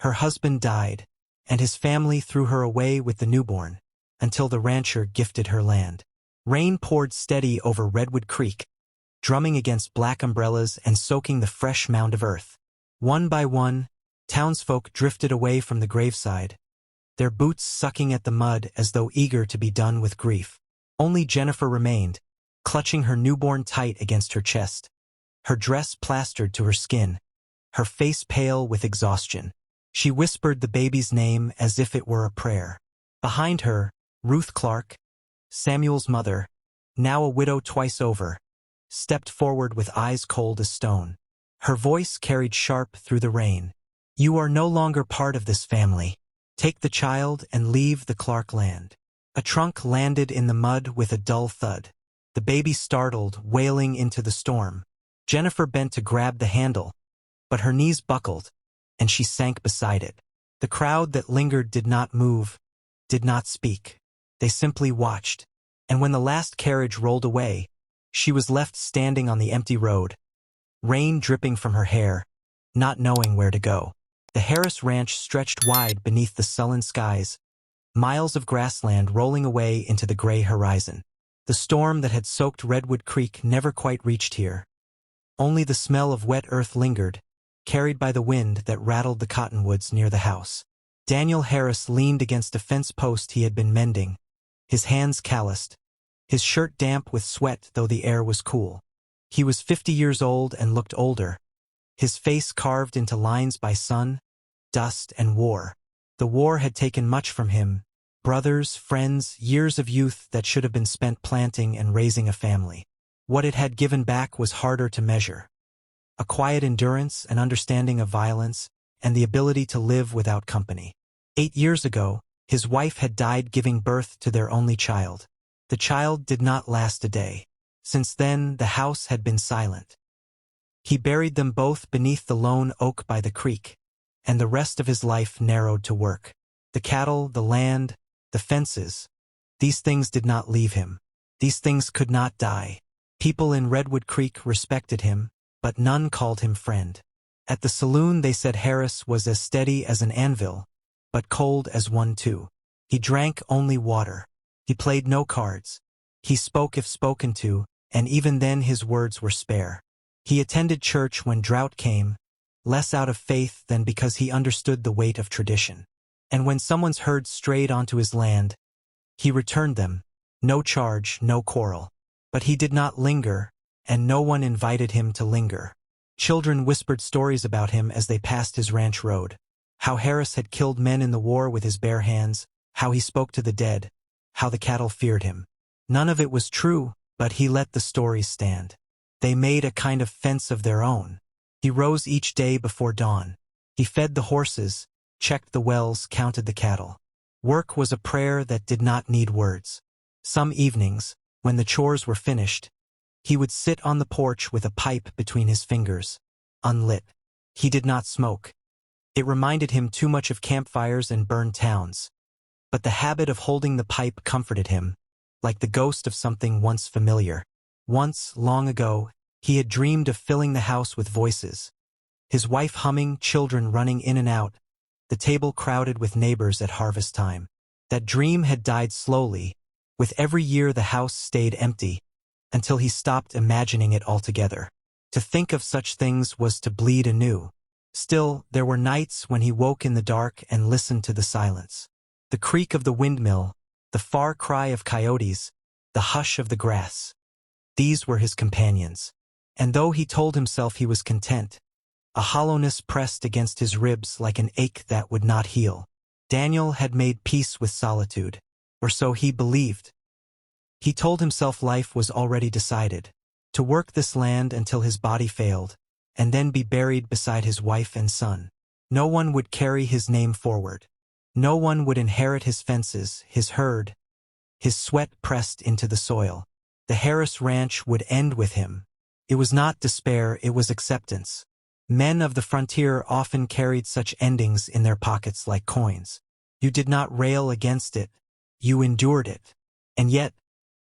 Her husband died, and his family threw her away with the newborn, until the rancher gifted her land. Rain poured steady over Redwood Creek, drumming against black umbrellas and soaking the fresh mound of earth. One by one, townsfolk drifted away from the graveside, their boots sucking at the mud as though eager to be done with grief. Only Jennifer remained, clutching her newborn tight against her chest, her dress plastered to her skin, her face pale with exhaustion. She whispered the baby's name as if it were a prayer. Behind her, Ruth Clark, Samuel's mother, now a widow twice over, stepped forward with eyes cold as stone. Her voice carried sharp through the rain. "You are no longer part of this family. Take the child and leave the Clark land." A trunk landed in the mud with a dull thud. The baby startled, wailing into the storm. Jennifer bent to grab the handle, but her knees buckled, and she sank beside it. The crowd that lingered did not move, did not speak. They simply watched, and when the last carriage rolled away, she was left standing on the empty road, rain dripping from her hair, not knowing where to go. The Harris Ranch stretched wide beneath the sullen skies, miles of grassland rolling away into the gray horizon. The storm that had soaked Redwood Creek never quite reached here. Only the smell of wet earth lingered, carried by the wind that rattled the cottonwoods near the house. Daniel Harris leaned against a fence post he had been mending, his hands calloused, his shirt damp with sweat though the air was cool. He was 50 years old and looked older, his face carved into lines by sun, dust, and war. The war had taken much from him: brothers, friends, years of youth that should have been spent planting and raising a family. What it had given back was harder to measure: a quiet endurance, an understanding of violence, and the ability to live without company. 8 years ago, his wife had died giving birth to their only child. The child did not last a day. Since then, the house had been silent. He buried them both beneath the lone oak by the creek, and the rest of his life narrowed to work. The cattle, the land, the fences, these things did not leave him. These things could not die. People in Redwood Creek respected him, but none called him friend. At the saloon they said Harris was as steady as an anvil, but cold as one too. He drank only water. He played no cards. He spoke if spoken to, and even then his words were spare. He attended church when drought came, less out of faith than because he understood the weight of tradition. And when someone's herd strayed onto his land, he returned them, no charge, no quarrel. But he did not linger, and no one invited him to linger. Children whispered stories about him as they passed his ranch road: how Harris had killed men in the war with his bare hands, how he spoke to the dead, how the cattle feared him. None of it was true, but he let the stories stand. They made a kind of fence of their own. He rose each day before dawn. He fed the horses, checked the wells, counted the cattle. Work was a prayer that did not need words. Some evenings, when the chores were finished, he would sit on the porch with a pipe between his fingers, unlit. He did not smoke. It reminded him too much of campfires and burned towns. But the habit of holding the pipe comforted him, like the ghost of something once familiar. Once, long ago, he had dreamed of filling the house with voices: his wife humming, children running in and out, the table crowded with neighbors at harvest time. That dream had died slowly. With every year the house stayed empty, until he stopped imagining it altogether. To think of such things was to bleed anew. Still, there were nights when he woke in the dark and listened to the silence. The creak of the windmill, the far cry of coyotes, the hush of the grass. These were his companions. And though he told himself he was content, a hollowness pressed against his ribs like an ache that would not heal. Daniel had made peace with solitude, or so he believed. He told himself life was already decided: to work this land until his body failed, and then be buried beside his wife and son. No one would carry his name forward. No one would inherit his fences, his herd, his sweat pressed into the soil. The Harris Ranch would end with him. It was not despair, it was acceptance. Men of the frontier often carried such endings in their pockets like coins. You did not rail against it, you endured it. And yet,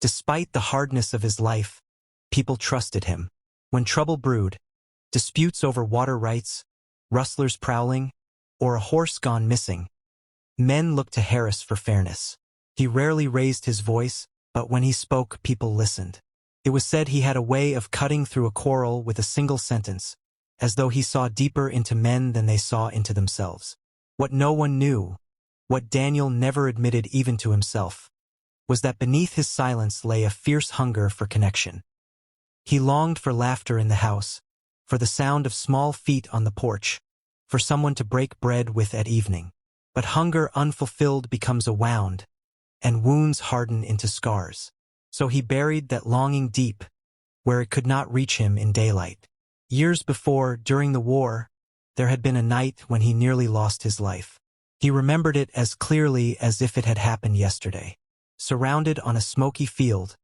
despite the hardness of his life, people trusted him. When trouble brewed, disputes over water rights, rustlers prowling, or a horse gone missing, men looked to Harris for fairness. He rarely raised his voice, but when he spoke, people listened. It was said he had a way of cutting through a quarrel with a single sentence, as though he saw deeper into men than they saw into themselves. What no one knew, what Daniel never admitted even to himself, was that beneath his silence lay a fierce hunger for connection. He longed for laughter in the house, for the sound of small feet on the porch, for someone to break bread with at evening. But hunger unfulfilled becomes a wound, and wounds harden into scars. So he buried that longing deep, where it could not reach him in daylight. Years before, during the war, there had been a night when he nearly lost his life. He remembered it as clearly as if it had happened yesterday. Surrounded on a smoky field,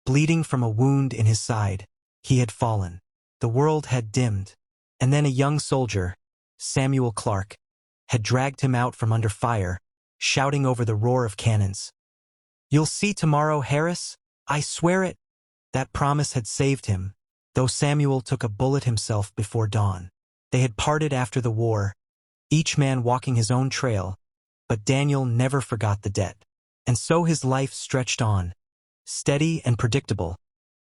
bleeding from a wound in his side, he had fallen. The world had dimmed, and then a young soldier, Samuel Clark, had dragged him out from under fire, shouting over the roar of cannons. "You'll see tomorrow, Harris, I swear it." That promise had saved him, though Samuel took a bullet himself before dawn. They had parted after the war, each man walking his own trail, but Daniel never forgot the debt. And so his life stretched on, steady and predictable,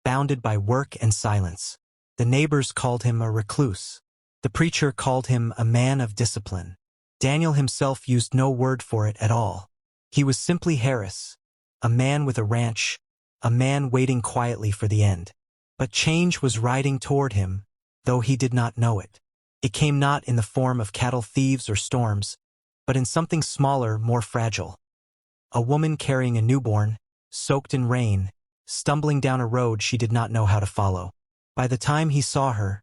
bounded by work and silence. The neighbors called him a recluse. The preacher called him a man of discipline. Daniel himself used no word for it at all. He was simply Harris, a man with a ranch, a man waiting quietly for the end. But change was riding toward him, though he did not know it. It came not in the form of cattle thieves or storms, but in something smaller, more fragile. A woman carrying a newborn, soaked in rain, stumbling down a road she did not know how to follow. By the time he saw her,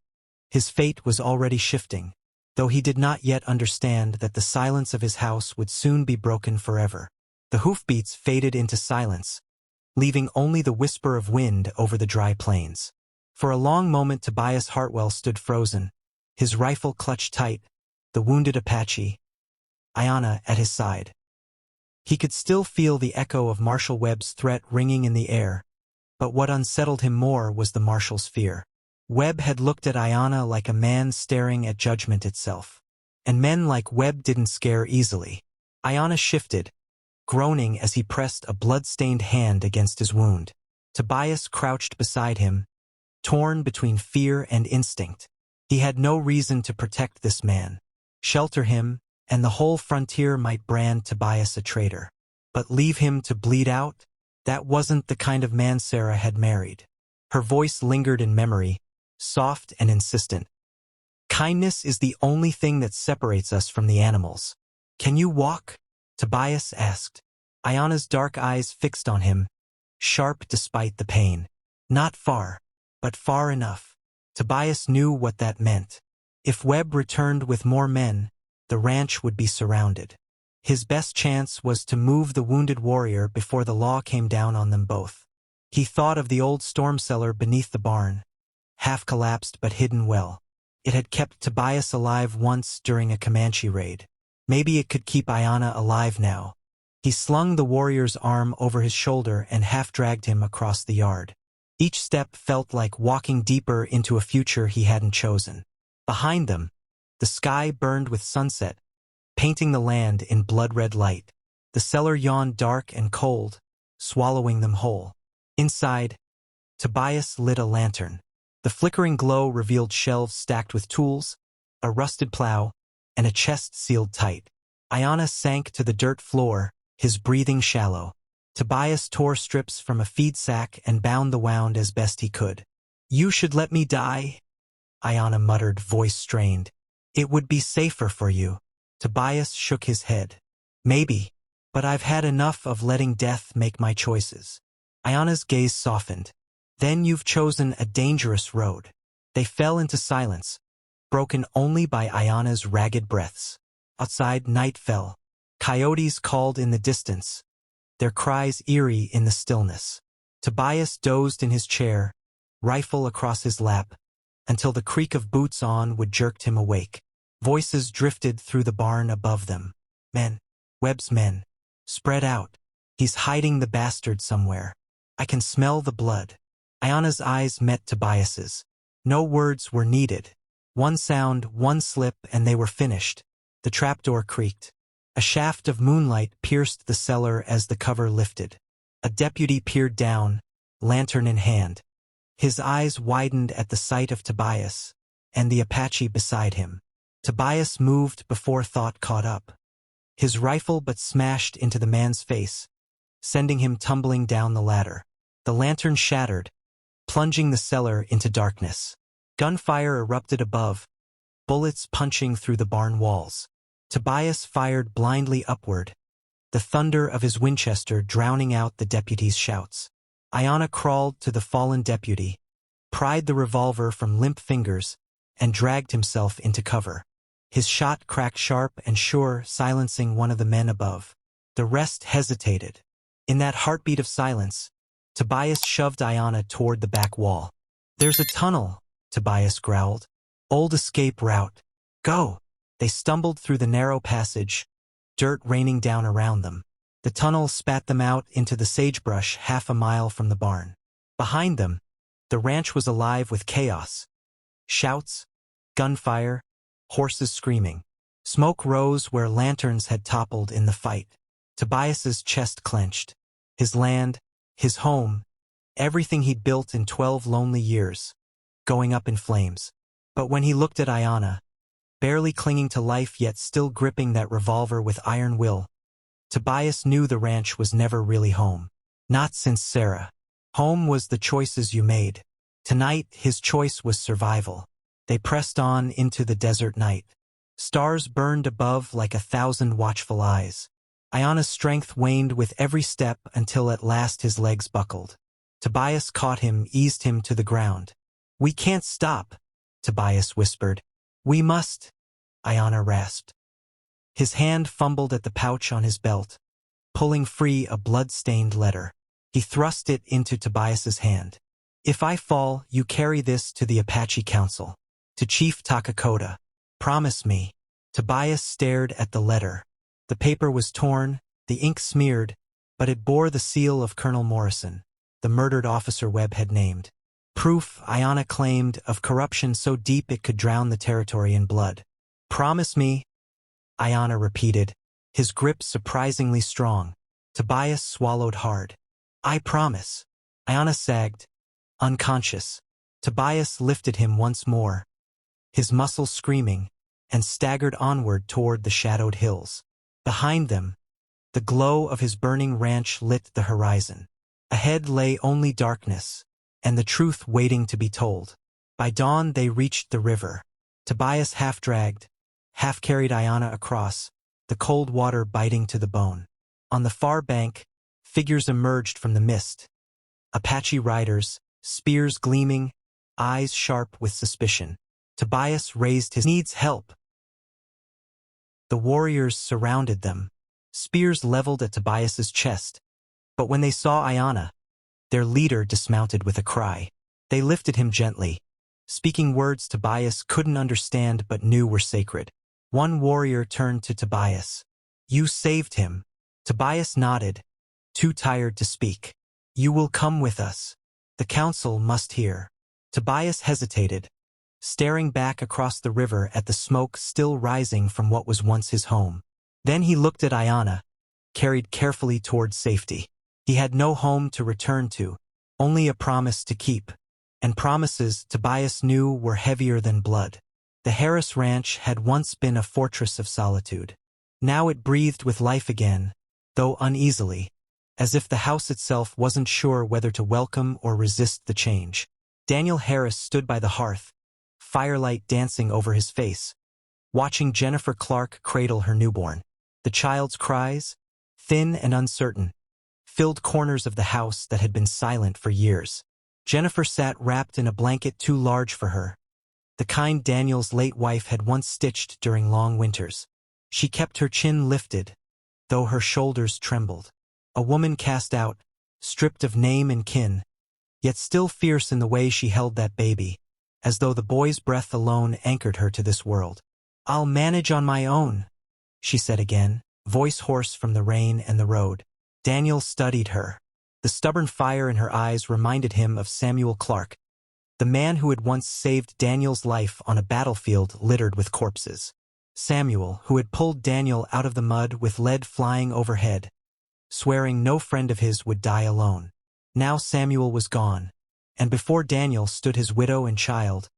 his fate was already shifting, though he did not yet understand that the silence of his house would soon be broken forever. The hoofbeats faded into silence, leaving only the whisper of wind over the dry plains. For a long moment Tobias Hartwell stood frozen, his rifle clutched tight, the wounded Apache, Ayanna, at his side. He could still feel the echo of Marshal Webb's threat ringing in the air, but what unsettled him more was the Marshal's fear. Webb had looked at Ayanna like a man staring at judgment itself. And men like Webb didn't scare easily. Ayanna shifted, groaning as he pressed a blood-stained hand against his wound. Tobias crouched beside him, torn between fear and instinct. He had no reason to protect this man, shelter him, and the whole frontier might brand Tobias a traitor. But leave him to bleed out? That wasn't the kind of man Sarah had married. Her voice lingered in memory, soft and insistent. "Kindness is the only thing that separates us from the animals. Can you walk?" Tobias asked. Ayanna's dark eyes fixed on him, sharp despite the pain. Not far, but far enough. Tobias knew what that meant. If Webb returned with more men, the ranch would be surrounded. His best chance was to move the wounded warrior before the law came down on them both. He thought of the old storm cellar beneath the barn, half collapsed but hidden well. It had kept Tobias alive once during a Comanche raid. Maybe it could keep Ayanna alive now. He slung the warrior's arm over his shoulder and half-dragged him across the yard. Each step felt like walking deeper into a future he hadn't chosen. Behind them, the sky burned with sunset, painting the land in blood-red light. The cellar yawned dark and cold, swallowing them whole. Inside, Tobias lit a lantern. The flickering glow revealed shelves stacked with tools, a rusted plow, and a chest sealed tight. Ayanna sank to the dirt floor, his breathing shallow. Tobias tore strips from a feed sack and bound the wound as best he could. "You should let me die," Ayanna muttered, voice strained. "It would be safer for you." Tobias shook his head. "Maybe, but I've had enough of letting death make my choices." Ayanna's gaze softened. "Then you've chosen a dangerous road." They fell into silence, broken only by Ayanna's ragged breaths. Outside, night fell. Coyotes called in the distance, their cries eerie in the stillness. Tobias dozed in his chair, rifle across his lap, until the creak of boots on wood jerked him awake. Voices drifted through the barn above them. "Men, Webb's men. Spread out. He's hiding the bastard somewhere. I can smell the blood." Ayanna's eyes met Tobias's. No words were needed. One sound, one slip, and they were finished. The trapdoor creaked. A shaft of moonlight pierced the cellar as the cover lifted. A deputy peered down, lantern in hand. His eyes widened at the sight of Tobias, and the Apache beside him. Tobias moved before thought caught up. His rifle but smashed into the man's face, sending him tumbling down the ladder. The lantern shattered, plunging the cellar into darkness. Gunfire erupted above, bullets punching through the barn walls. Tobias fired blindly upward, the thunder of his Winchester drowning out the deputy's shouts. Ayanna crawled to the fallen deputy, pried the revolver from limp fingers, and dragged himself into cover. His shot cracked sharp and sure, silencing one of the men above. The rest hesitated. In that heartbeat of silence, Tobias shoved Ayanna toward the back wall. "There's a tunnel," Tobias growled. "Old escape route. Go." They stumbled through the narrow passage, dirt raining down around them. The tunnel spat them out into the sagebrush half a mile from the barn. Behind them, the ranch was alive with chaos. Shouts, gunfire, horses screaming. Smoke rose where lanterns had toppled in the fight. Tobias's chest clenched. His land, his home, everything he'd built in 12 lonely years, going up in flames. But when he looked at Ayanna, barely clinging to life yet still gripping that revolver with iron will, Tobias knew the ranch was never really home. Not since Sarah. Home was the choices you made. Tonight, his choice was survival. They pressed on into the desert night. Stars burned above like 1,000 watchful eyes. Ayanna's strength waned with every step until at last his legs buckled. Tobias caught him, eased him to the ground. "We can't stop," Tobias whispered. "We must," Ayanna rasped. His hand fumbled at the pouch on his belt, pulling free a blood-stained letter. He thrust it into Tobias's hand. "If I fall, you carry this to the Apache Council. To Chief Takakota. Promise me." Tobias stared at the letter. The paper was torn, the ink smeared, but it bore the seal of Colonel Morrison, the murdered officer Webb had named. Proof, Ayanna claimed, of corruption so deep it could drown the territory in blood. "Promise me," Ayanna repeated, his grip surprisingly strong. Tobias swallowed hard. "I promise." Ayanna sagged, unconscious. Tobias lifted him once more, his muscles screaming, and staggered onward toward the shadowed hills. Behind them, the glow of his burning ranch lit the horizon. Ahead lay only darkness, and the truth waiting to be told. By dawn they reached the river. Tobias half-dragged, half-carried Ayanna across, the cold water biting to the bone. On the far bank, figures emerged from the mist. Apache riders, spears gleaming, eyes sharp with suspicion. Tobias raised his "Needs help." The warriors surrounded them, spears leveled at Tobias's chest. But when they saw Ayanna, their leader dismounted with a cry. They lifted him gently, speaking words Tobias couldn't understand but knew were sacred. One warrior turned to Tobias. "You saved him." Tobias nodded, too tired to speak. "You will come with us. The council must hear." Tobias hesitated, staring back across the river at the smoke still rising from what was once his home. Then he looked at Ayanna, carried carefully toward safety. He had no home to return to, only a promise to keep. And promises, Tobias knew, were heavier than blood. The Harris Ranch had once been a fortress of solitude. Now it breathed with life again, though uneasily, as if the house itself wasn't sure whether to welcome or resist the change. Daniel Harris stood by the hearth, firelight dancing over his face, watching Jennifer Clark cradle her newborn. The child's cries, thin and uncertain, filled corners of the house that had been silent for years. Jennifer sat wrapped in a blanket too large for her, the kind Daniel's late wife had once stitched during long winters. She kept her chin lifted, though her shoulders trembled. A woman cast out, stripped of name and kin, yet still fierce in the way she held that baby, as though the boy's breath alone anchored her to this world. "I'll manage on my own," she said again, voice hoarse from the rain and the road. Daniel studied her. The stubborn fire in her eyes reminded him of Samuel Clark, the man who had once saved Daniel's life on a battlefield littered with corpses. Samuel, who had pulled Daniel out of the mud with lead flying overhead, swearing no friend of his would die alone. Now Samuel was gone, and before Daniel stood his widow and child,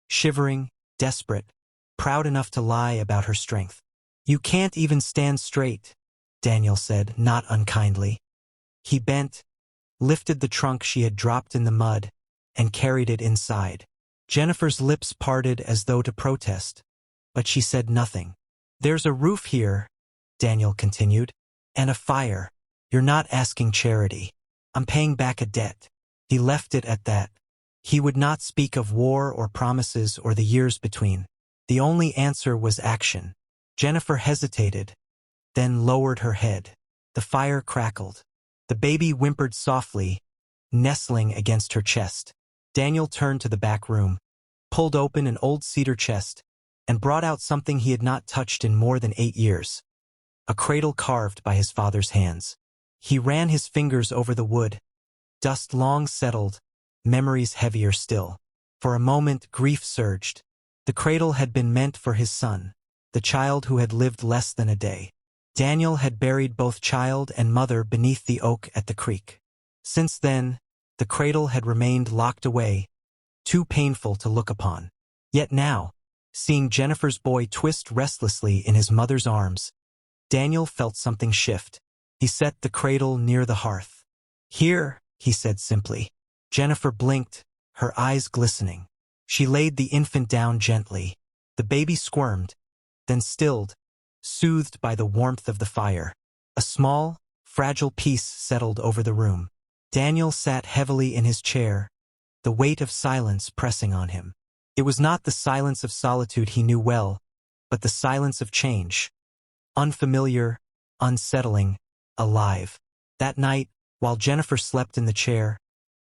shivering, desperate, proud enough to lie about her strength. "You can't even stand straight," Daniel said, not unkindly. He bent, lifted the trunk she had dropped in the mud, and carried it inside. Jennifer's lips parted as though to protest, but she said nothing. "There's a roof here," Daniel continued, "and a fire. You're not asking charity. I'm paying back a debt." He left it at that. He would not speak of war or promises or the years between. The only answer was action. Jennifer hesitated, then lowered her head. The fire crackled. The baby whimpered softly, nestling against her chest. Daniel turned to the back room, pulled open an old cedar chest, and brought out something he had not touched in more than 8 years. A cradle carved by his father's hands. He ran his fingers over the wood. Dust long settled, memories heavier still. For a moment, grief surged. The cradle had been meant for his son, the child who had lived less than a day. Daniel had buried both child and mother beneath the oak at the creek. Since then, the cradle had remained locked away, too painful to look upon. Yet now, seeing Jennifer's boy twist restlessly in his mother's arms, Daniel felt something shift. He set the cradle near the hearth. "Here," he said simply. Jennifer blinked, her eyes glistening. She laid the infant down gently. The baby squirmed, then stilled, soothed by the warmth of the fire. A small, fragile peace settled over the room. Daniel sat heavily in his chair, the weight of silence pressing on him. It was not the silence of solitude he knew well, but the silence of change. Unfamiliar, unsettling, alive. That night, while Jennifer slept in the chair,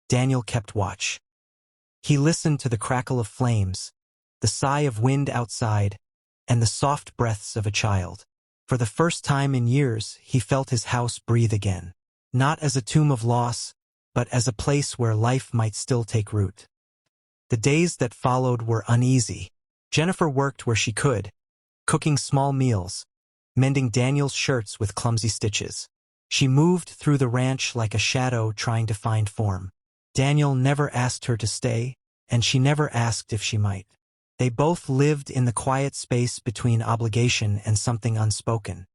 Daniel kept watch. He listened to the crackle of flames, the sigh of wind outside, and the soft breaths of a child. For the first time in years, he felt his house breathe again. Not as a tomb of loss, but as a place where life might still take root. The days that followed were uneasy. Jennifer worked where she could, cooking small meals, mending Daniel's shirts with clumsy stitches. She moved through the ranch like a shadow trying to find form. Daniel never asked her to stay, and she never asked if she might. They both lived in the quiet space between obligation and something unspoken.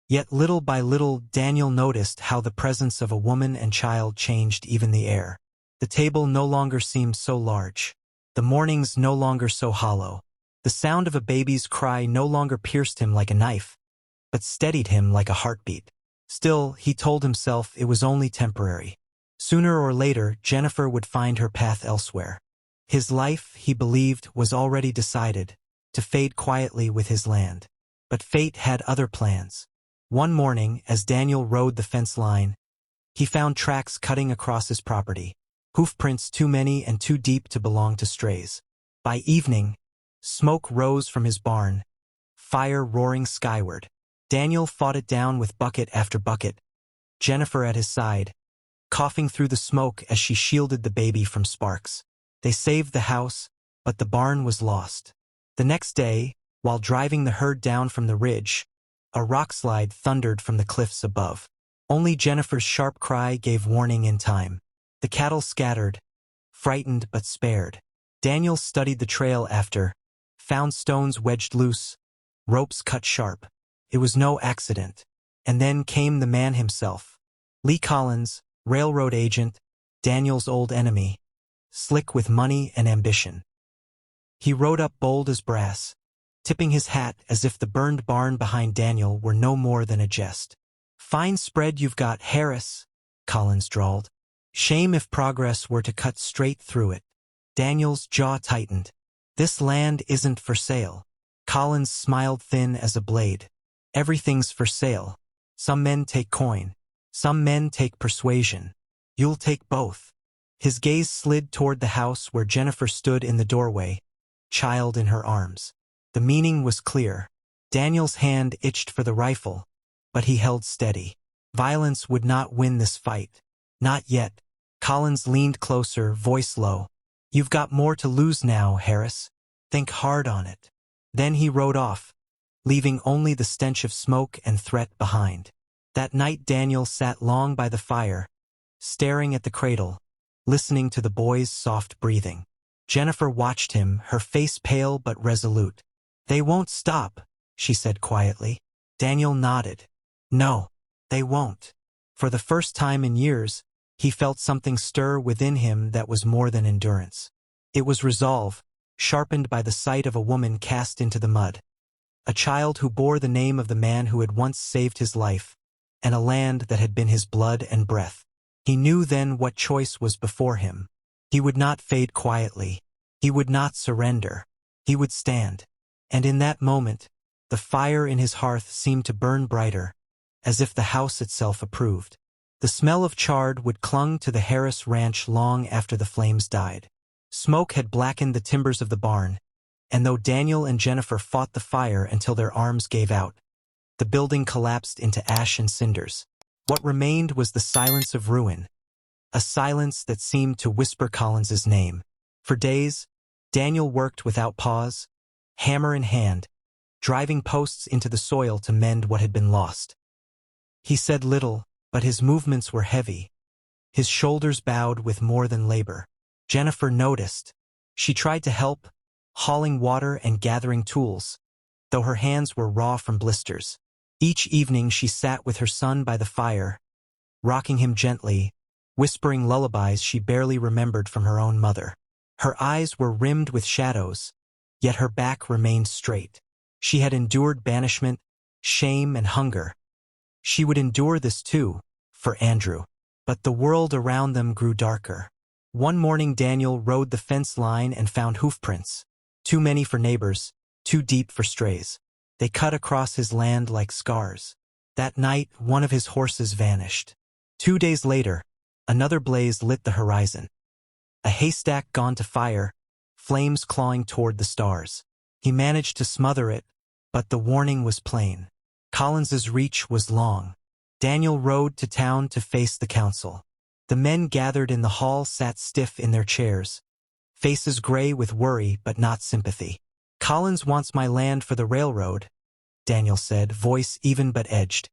Yet little by little, Daniel noticed how the presence of a woman and child changed even the air. The table no longer seemed so large. The mornings no longer so hollow. The sound of a baby's cry no longer pierced him like a knife, but steadied him like a heartbeat. Still, he told himself it was only temporary. Sooner or later, Jennifer would find her path elsewhere. His life, he believed, was already decided, to fade quietly with his land. But fate had other plans. One morning, as Daniel rode the fence line, he found tracks cutting across his property, hoofprints too many and too deep to belong to strays. By evening, smoke rose from his barn, fire roaring skyward. Daniel fought it down with bucket after bucket, Jennifer at his side, coughing through the smoke as she shielded the baby from sparks. They saved the house, but the barn was lost. The next day, while driving the herd down from the ridge, a rockslide thundered from the cliffs above. Only Jennifer's sharp cry gave warning in time. The cattle scattered, frightened but spared. Daniel studied the trail after, found stones wedged loose, ropes cut sharp. It was no accident. And then came the man himself. Lee Collins, railroad agent, Daniel's old enemy, slick with money and ambition. He rode up bold as brass, tipping his hat as if the burned barn behind Daniel were no more than a jest. "Fine spread you've got, Harris," Collins drawled. Shame if progress were to cut straight through it. Daniel's jaw tightened. "This land isn't for sale." Collins smiled thin as a blade. "Everything's for sale. Some men take coin. Some men take persuasion. You'll take both." His gaze slid toward the house where Jennifer stood in the doorway, child in her arms. The meaning was clear. Daniel's hand itched for the rifle, but he held steady. Violence would not win this fight. Not yet. Collins leaned closer, voice low. "You've got more to lose now, Harris. Think hard on it." Then he rode off, leaving only the stench of smoke and threat behind. That night Daniel sat long by the fire, staring at the cradle, listening to the boy's soft breathing. Jennifer watched him, her face pale but resolute. "They won't stop," she said quietly. Daniel nodded. "No, they won't." For the first time in years, he felt something stir within him that was more than endurance. It was resolve, sharpened by the sight of a woman cast into the mud. A child who bore the name of the man who had once saved his life, and a land that had been his blood and breath. He knew then what choice was before him. He would not fade quietly. He would not surrender. He would stand. And in that moment, the fire in his hearth seemed to burn brighter, as if the house itself approved. The smell of charred wood clung to the Harris ranch long after the flames died. Smoke had blackened the timbers of the barn, and though Daniel and Jennifer fought the fire until their arms gave out, the building collapsed into ash and cinders. What remained was the silence of ruin, a silence that seemed to whisper Collins's name. For days, Daniel worked without pause, hammer in hand, driving posts into the soil to mend what had been lost. He said little, but his movements were heavy. His shoulders bowed with more than labor. Jennifer noticed. She tried to help, hauling water and gathering tools, though her hands were raw from blisters. Each evening she sat with her son by the fire, rocking him gently, whispering lullabies she barely remembered from her own mother. Her eyes were rimmed with shadows, yet her back remained straight. She had endured banishment, shame, and hunger. She would endure this too, for Andrew. But the world around them grew darker. One morning Daniel rode the fence line and found hoofprints. Too many for neighbors, too deep for strays. They cut across his land like scars. That night, one of his horses vanished. 2 days later, another blaze lit the horizon. A haystack gone to fire, flames clawing toward the stars. He managed to smother it, but the warning was plain. Collins's reach was long. Daniel rode to town to face the council. The men gathered in the hall sat stiff in their chairs, faces gray with worry but not sympathy. "Collins wants my land for the railroad," Daniel said, voice even but edged.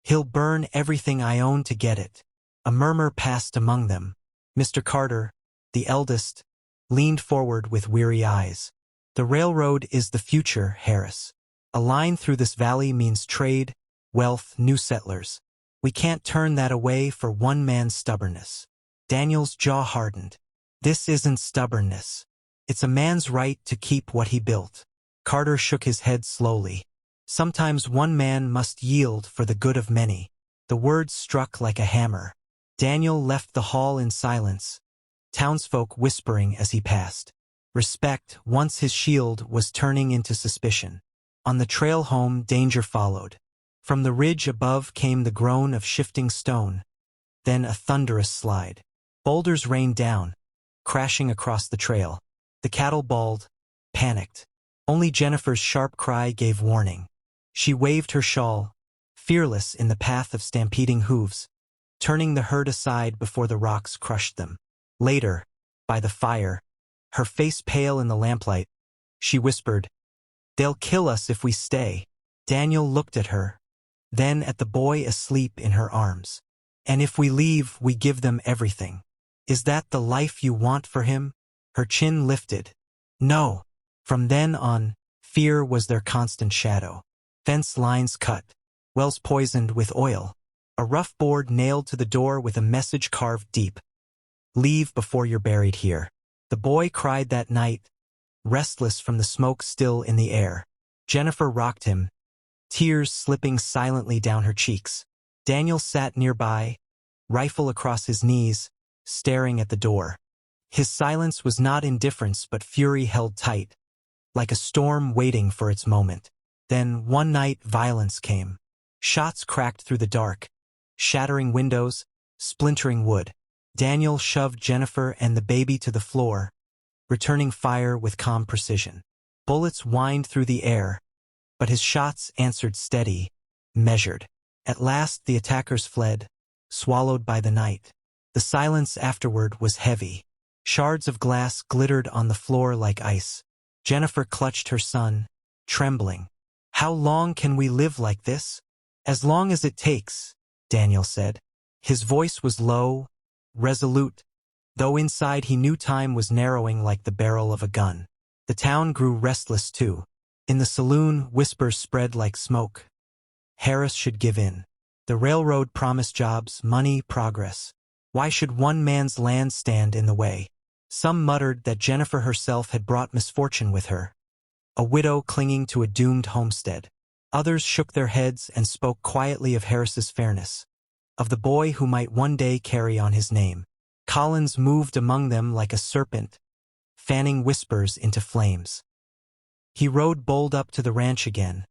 "He'll burn everything I own to get it." A murmur passed among them. Mr. Carter, the eldest, leaned forward with weary eyes. "The railroad is the future, Harris. A line through this valley means trade, wealth, new settlers. We can't turn that away for one man's stubbornness." Daniel's jaw hardened. "This isn't stubbornness. It's a man's right to keep what he built." Carter shook his head slowly. "Sometimes one man must yield for the good of many." The words struck like a hammer. Daniel left the hall in silence, townsfolk whispering as he passed. Respect, once his shield, was turning into suspicion. On the trail home, danger followed. From the ridge above came the groan of shifting stone, then a thunderous slide. Boulders rained down, crashing across the trail. The cattle bawled, panicked. Only Jennifer's sharp cry gave warning. She waved her shawl, fearless in the path of stampeding hooves, turning the herd aside before the rocks crushed them. Later, by the fire, her face pale in the lamplight, she whispered, "They'll kill us if we stay." Daniel looked at her, then at the boy asleep in her arms. "And if we leave, we give them everything. Is that the life you want for him?" Her chin lifted. "No." From then on, fear was their constant shadow. Fence lines cut, wells poisoned with oil, a rough board nailed to the door with a message carved deep. "Leave before you're buried here." The boy cried that night, restless from the smoke still in the air. Jennifer rocked him, tears slipping silently down her cheeks. Daniel sat nearby, rifle across his knees, staring at the door. His silence was not indifference but fury held tight, like a storm waiting for its moment. Then, one night, violence came. Shots cracked through the dark, shattering windows, splintering wood. Daniel shoved Jennifer and the baby to the floor, returning fire with calm precision. Bullets whined through the air, but his shots answered steady, measured. At last the attackers fled, swallowed by the night. The silence afterward was heavy. Shards of glass glittered on the floor like ice. Jennifer clutched her son, trembling. How long can we live like this? As long as it takes, Daniel said. His voice was low, resolute, though inside he knew time was narrowing like the barrel of a gun. The town grew restless too. In the saloon, whispers spread like smoke. Harris should give in. The railroad promised jobs, money, progress. Why should one man's land stand in the way? Some muttered that Jennifer herself had brought misfortune with her, a widow clinging to a doomed homestead. Others shook their heads and spoke quietly of Harris's fairness, of the boy who might one day carry on his name. Collins moved among them like a serpent, fanning whispers into flames. He rode bold up to the ranch again,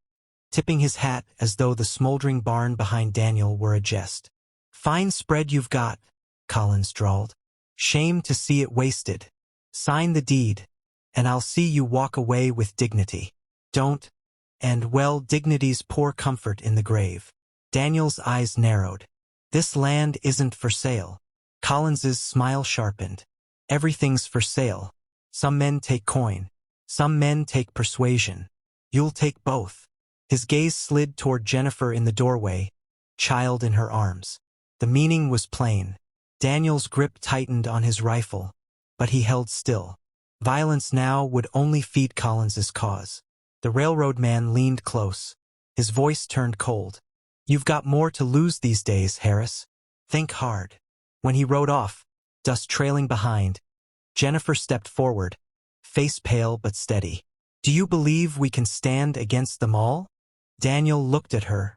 tipping his hat as though the smoldering barn behind Daniel were a jest. "Fine spread you've got," Collins drawled. "Shame to see it wasted. Sign the deed, and I'll see you walk away with dignity. Don't, and well, dignity's poor comfort in the grave." Daniel's eyes narrowed. "This land isn't for sale." Collins's smile sharpened. "Everything's for sale. Some men take coin. Some men take persuasion. You'll take both." His gaze slid toward Jennifer in the doorway, child in her arms. The meaning was plain. Daniel's grip tightened on his rifle, but he held still. Violence now would only feed Collins's cause. The railroad man leaned close. His voice turned cold. "You've got more to lose these days, Harris. Think hard." When he rode off, dust trailing behind, Jennifer stepped forward, face pale but steady. "Do you believe we can stand against them all?" Daniel looked at her,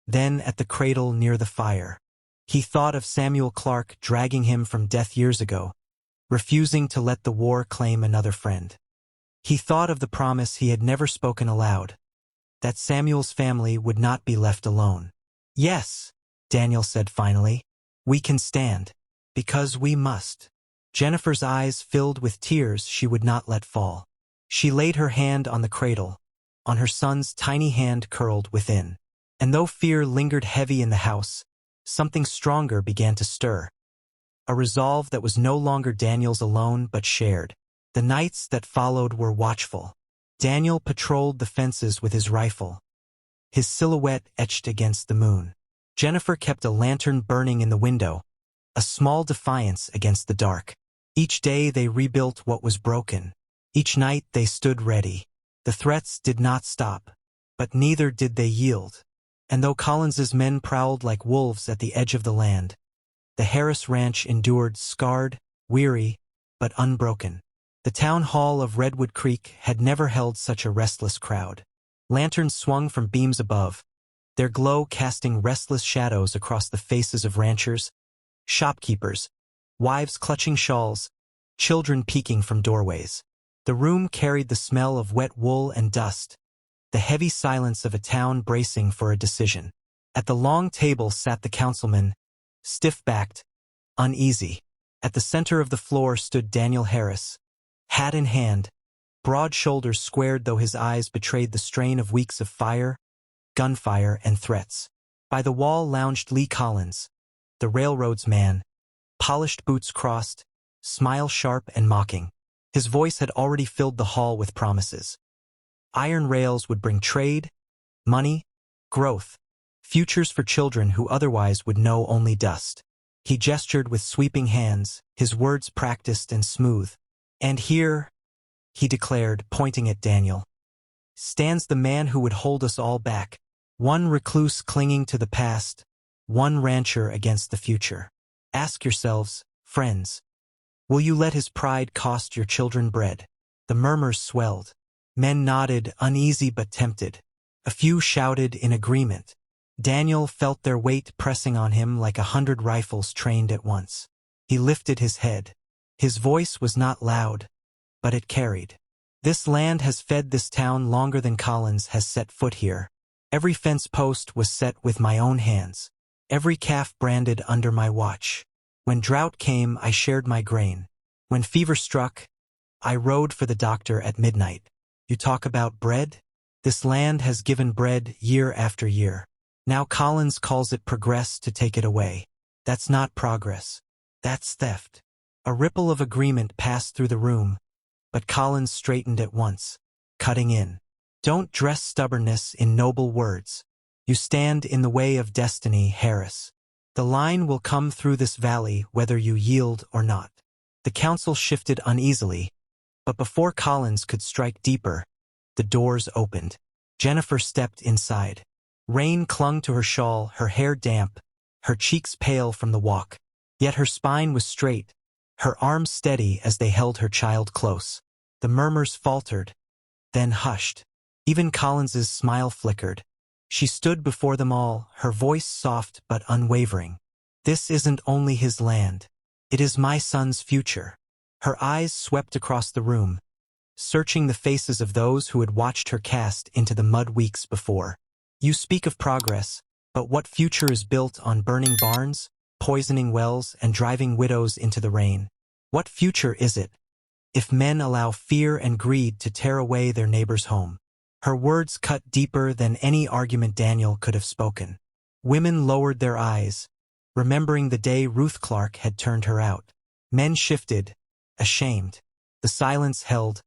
then at the cradle near the fire. He thought of Samuel Clark dragging him from death years ago, refusing to let the war claim another friend. He thought of the promise he had never spoken aloud, that Samuel's family would not be left alone. "Yes," Daniel said finally, "we can stand, because we must." Jennifer's eyes filled with tears she would not let fall. She laid her hand on the cradle, on her son's tiny hand curled within. And though fear lingered heavy in the house, something stronger began to stir. A resolve that was no longer Daniel's alone but shared. The nights that followed were watchful. Daniel patrolled the fences with his rifle, his silhouette etched against the moon. Jennifer kept a lantern burning in the window, a small defiance against the dark. Each day they rebuilt what was broken. Each night they stood ready. The threats did not stop, but neither did they yield. And though Collins's men prowled like wolves at the edge of the land, the Harris Ranch endured scarred, weary, but unbroken. The town hall of Redwood Creek had never held such a restless crowd. Lanterns swung from beams above, their glow casting restless shadows across the faces of ranchers, shopkeepers, wives clutching shawls, children peeking from doorways. The room carried the smell of wet wool and dust, the heavy silence of a town bracing for a decision. At the long table sat the councilman, stiff-backed, uneasy. At the center of the floor stood Daniel Harris, hat in hand, broad shoulders squared though his eyes betrayed the strain of weeks of fire, gunfire, and threats. By the wall lounged Lee Collins, the railroad's man, polished boots crossed, smile sharp and mocking. His voice had already filled the hall with promises. Iron rails would bring trade, money, growth, futures for children who otherwise would know only dust. He gestured with sweeping hands, his words practiced and smooth. "And here," he declared, pointing at Daniel, "stands the man who would hold us all back. One recluse clinging to the past, one rancher against the future. Ask yourselves, friends, will you let his pride cost your children bread?" The murmurs swelled. Men nodded, uneasy but tempted. A few shouted in agreement. Daniel felt their weight pressing on him like 100 rifles trained at once. He lifted his head. His voice was not loud, but it carried. "This land has fed this town longer than Collins has set foot here. Every fence post was set with my own hands. Every calf branded under my watch. When drought came, I shared my grain. When fever struck, I rode for the doctor at midnight. You talk about bread? This land has given bread year after year. Now Collins calls it progress to take it away. That's not progress. That's theft." A ripple of agreement passed through the room, but Collins straightened at once, cutting in. Don't dress stubbornness in noble words. You stand in the way of destiny, Harris. The line will come through this valley whether you yield or not. The council shifted uneasily, but before Collins could strike deeper, the doors opened. Jennifer stepped inside. Rain clung to her shawl, her hair damp, her cheeks pale from the walk. Yet her spine was straight, her arms steady as they held her child close. The murmurs faltered, then hushed. Even Collins's smile flickered. She stood before them all, her voice soft but unwavering. This isn't only his land. It is my son's future. Her eyes swept across the room, searching the faces of those who had watched her cast into the mud weeks before. You speak of progress, but what future is built on burning barns, poisoning wells, and driving widows into the rain? What future is it, if men allow fear and greed to tear away their neighbor's home? Her words cut deeper than any argument Daniel could have spoken. Women lowered their eyes, remembering the day Ruth Clark had turned her out. Men shifted, ashamed. The silence held,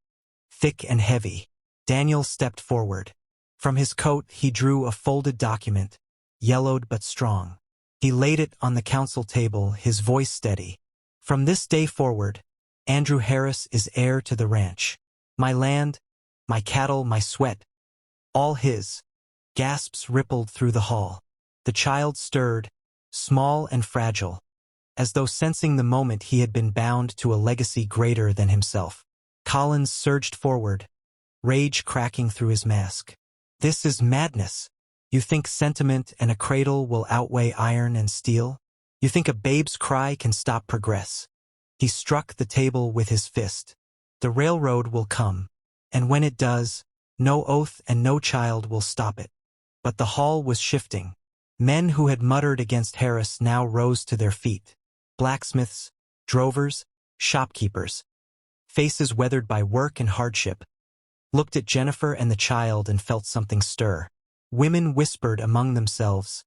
thick and heavy. Daniel stepped forward. From his coat he drew a folded document, yellowed but strong. He laid it on the council table, his voice steady. From this day forward, Andrew Harris is heir to the ranch. My land, my cattle, my sweat, all his. Gasps rippled through the hall. The child stirred, small and fragile, as though sensing the moment he had been bound to a legacy greater than himself. Collins surged forward, rage cracking through his mask. This is madness. You think sentiment and a cradle will outweigh iron and steel? You think a babe's cry can stop progress? He struck the table with his fist. The railroad will come, and when it does, no oath and no child will stop it. But the hall was shifting. Men who had muttered against Harris now rose to their feet. Blacksmiths, drovers, shopkeepers, faces weathered by work and hardship, looked at Jennifer and the child and felt something stir. Women whispered among themselves,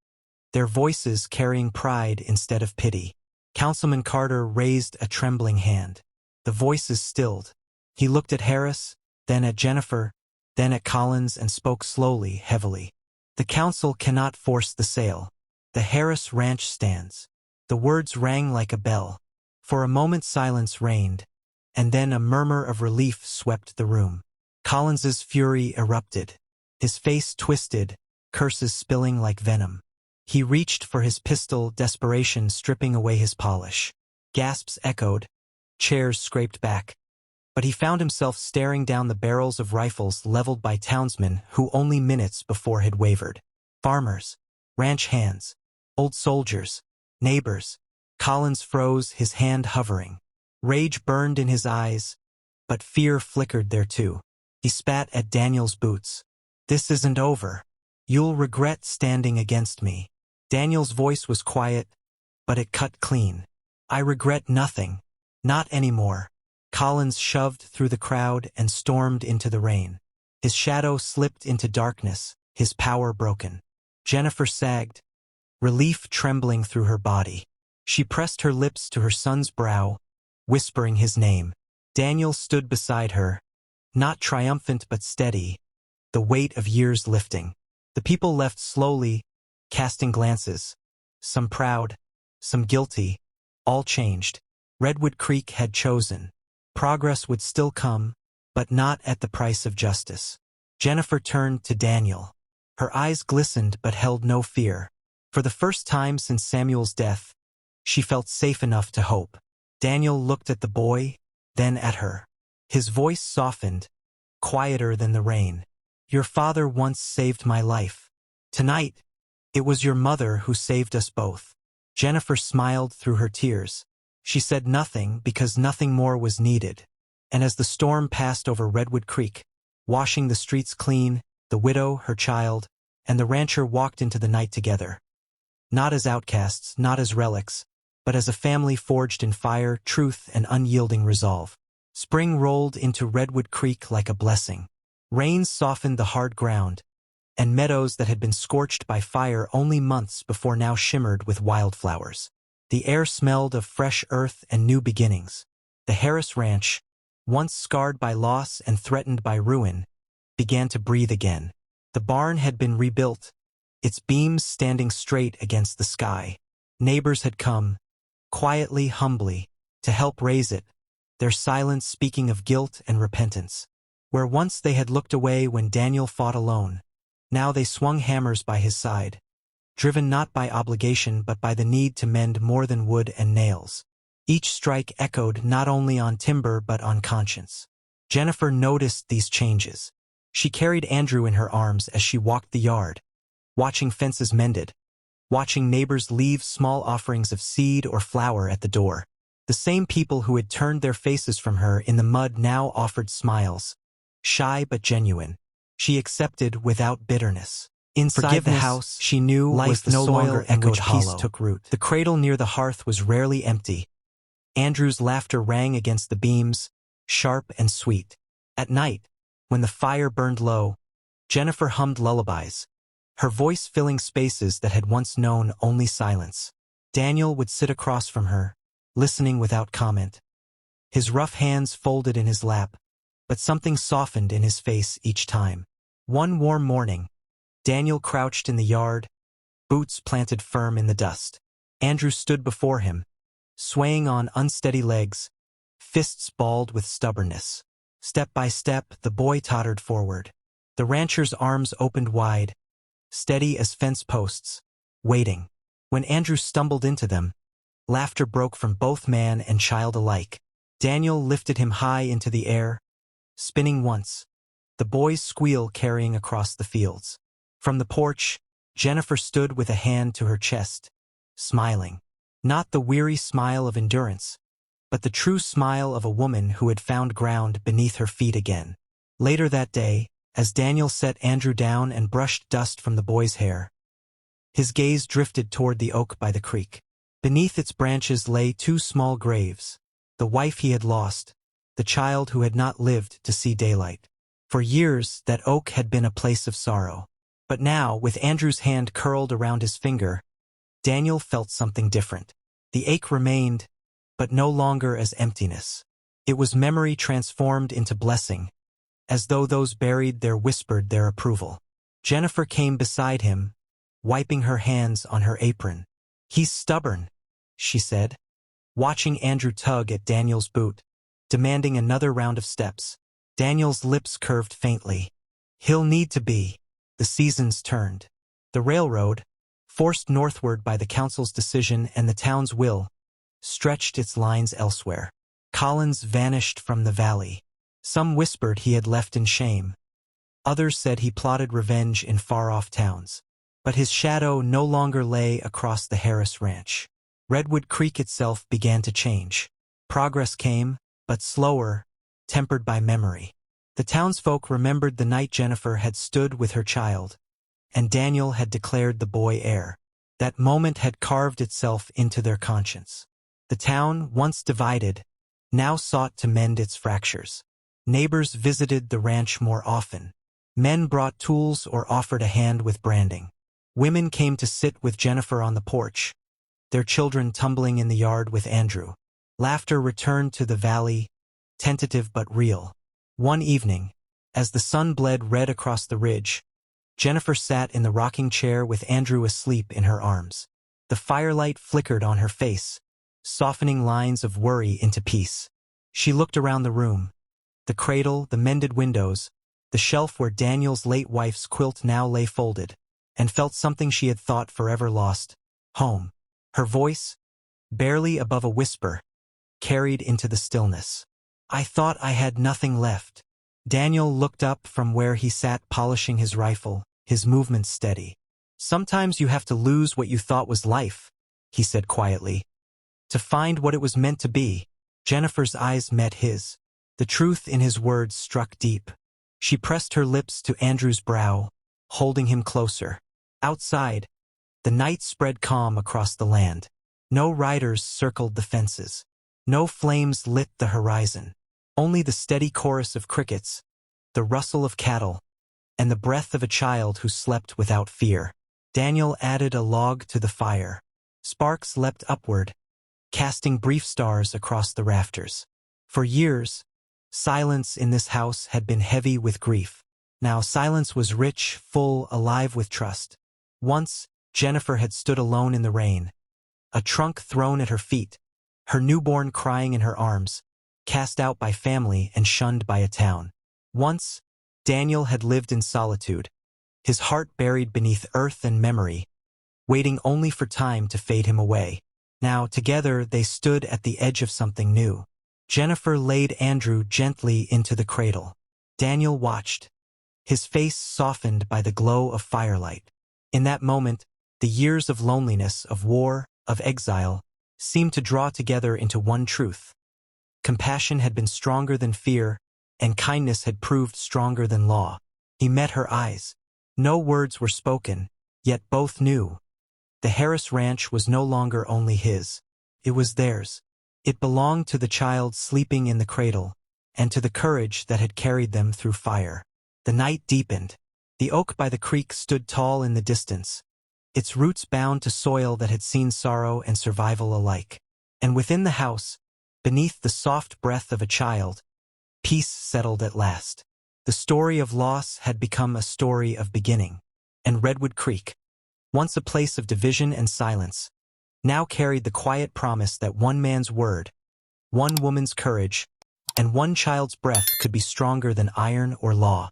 their voices carrying pride instead of pity. Councilman Carter raised a trembling hand. The voices stilled. He looked at Harris, then at Jennifer, then at Collins, and spoke slowly, heavily. The council cannot force the sale. The Harris Ranch stands. The words rang like a bell. For a moment silence reigned, and then a murmur of relief swept the room. Collins's fury erupted. His face twisted, curses spilling like venom. He reached for his pistol, desperation stripping away his polish. Gasps echoed, chairs scraped back. But he found himself staring down the barrels of rifles leveled by townsmen who only minutes before had wavered. Farmers, ranch hands, old soldiers, neighbors. Collins froze, his hand hovering. Rage burned in his eyes, but fear flickered there too. He spat at Daniel's boots. This isn't over. You'll regret standing against me. Daniel's voice was quiet, but it cut clean. I regret nothing. Not anymore. Collins shoved through the crowd and stormed into the rain. His shadow slipped into darkness, his power broken. Jennifer sagged, relief trembling through her body. She pressed her lips to her son's brow, whispering his name. Daniel stood beside her, not triumphant but steady, the weight of years lifting. The people left slowly, casting glances, some proud, some guilty, all changed. Redwood Creek had chosen. Progress would still come, but not at the price of justice. Jennifer turned to Daniel. Her eyes glistened but held no fear. For the first time since Samuel's death, she felt safe enough to hope. Daniel looked at the boy, then at her. His voice softened, quieter than the rain. Your father once saved my life. Tonight, it was your mother who saved us both. Jennifer smiled through her tears. She said nothing because nothing more was needed. And as the storm passed over Redwood Creek, washing the streets clean, the widow, her child, and the rancher walked into the night together. Not as outcasts, not as relics, but as a family forged in fire, truth, and unyielding resolve. Spring rolled into Redwood Creek like a blessing. Rains softened the hard ground, and meadows that had been scorched by fire only months before now shimmered with wildflowers. The air smelled of fresh earth and new beginnings. The Harris Ranch, once scarred by loss and threatened by ruin, began to breathe again. The barn had been rebuilt, its beams standing straight against the sky. Neighbors had come, quietly, humbly, to help raise it, their silence speaking of guilt and repentance. Where once they had looked away when Daniel fought alone, now they swung hammers by his side, driven not by obligation but by the need to mend more than wood and nails. Each strike echoed not only on timber but on conscience. Jennifer noticed these changes. She carried Andrew in her arms as she walked the yard, watching fences mended, watching neighbors leave small offerings of seed or flour at the door. The same people who had turned their faces from her in the mud now offered smiles, shy but genuine. She accepted without bitterness. Inside the house, she knew, was the no longer in which peace took root. The cradle near the hearth was rarely empty. Andrew's laughter rang against the beams, sharp and sweet. At night, when the fire burned low, Jennifer hummed lullabies, her voice filling spaces that had once known only silence. Daniel would sit across from her, listening without comment. His rough hands folded in his lap, but something softened in his face each time. One warm morning, Daniel crouched in the yard, boots planted firm in the dust. Andrew stood before him, swaying on unsteady legs, fists balled with stubbornness. Step by step, the boy tottered forward. The rancher's arms opened wide, steady as fence posts, waiting. When Andrew stumbled into them, laughter broke from both man and child alike. Daniel lifted him high into the air, spinning once, the boy's squeal carrying across the fields. From the porch, Jennifer stood with a hand to her chest, smiling. Not the weary smile of endurance, but the true smile of a woman who had found ground beneath her feet again. Later that day, as Daniel set Andrew down and brushed dust from the boy's hair, his gaze drifted toward the oak by the creek. Beneath its branches lay two small graves, the wife he had lost, the child who had not lived to see daylight. For years, that oak had been a place of sorrow. But now, with Andrew's hand curled around his finger, Daniel felt something different. The ache remained, but no longer as emptiness. It was memory transformed into blessing, as though those buried there whispered their approval. Jennifer came beside him, wiping her hands on her apron. "He's stubborn," she said, watching Andrew tug at Daniel's boot, demanding another round of steps. Daniel's lips curved faintly. "He'll need to be." The seasons turned. The railroad, forced northward by the council's decision and the town's will, stretched its lines elsewhere. Collins vanished from the valley. Some whispered he had left in shame. Others said he plotted revenge in far-off towns. But his shadow no longer lay across the Harris Ranch. Redwood Creek itself began to change. Progress came, but slower, tempered by memory. The townsfolk remembered the night Jennifer had stood with her child, and Daniel had declared the boy heir. That moment had carved itself into their conscience. The town, once divided, now sought to mend its fractures. Neighbors visited the ranch more often. Men brought tools or offered a hand with branding. Women came to sit with Jennifer on the porch, their children tumbling in the yard with Andrew. Laughter returned to the valley, tentative but real. One evening, as the sun bled red across the ridge, Jennifer sat in the rocking chair with Andrew asleep in her arms. The firelight flickered on her face, softening lines of worry into peace. She looked around the room. The cradle, the mended windows, the shelf where Daniel's late wife's quilt now lay folded, and felt something she had thought forever lost: home. Her voice, barely above a whisper, carried into the stillness. "I thought I had nothing left." Daniel looked up from where he sat polishing his rifle, his movements steady. "Sometimes you have to lose what you thought was life," he said quietly, "to find what it was meant to be." Jennifer's eyes met his. The truth in his words struck deep. She pressed her lips to Andrew's brow, holding him closer. Outside, the night spread calm across the land. No riders circled the fences. No flames lit the horizon. Only the steady chorus of crickets, the rustle of cattle, and the breath of a child who slept without fear. Daniel added a log to the fire. Sparks leapt upward, casting brief stars across the rafters. For years, silence in this house had been heavy with grief. Now silence was rich, full, alive with trust. Once, Jennifer had stood alone in the rain, a trunk thrown at her feet, her newborn crying in her arms, cast out by family and shunned by a town. Once, Daniel had lived in solitude, his heart buried beneath earth and memory, waiting only for time to fade him away. Now, together, they stood at the edge of something new. Jennifer laid Andrew gently into the cradle. Daniel watched, his face softened by the glow of firelight. In that moment, the years of loneliness, of war, of exile, seemed to draw together into one truth. Compassion had been stronger than fear, and kindness had proved stronger than law. He met her eyes. No words were spoken, yet both knew. The Harris Ranch was no longer only his. It was theirs. It belonged to the child sleeping in the cradle, and to the courage that had carried them through fire. The night deepened. The oak by the creek stood tall in the distance, its roots bound to soil that had seen sorrow and survival alike. And within the house, beneath the soft breath of a child, peace settled at last. The story of loss had become a story of beginning. And Redwood Creek, once a place of division and silence, now carried the quiet promise that one man's word, one woman's courage, and one child's breath could be stronger than iron or law.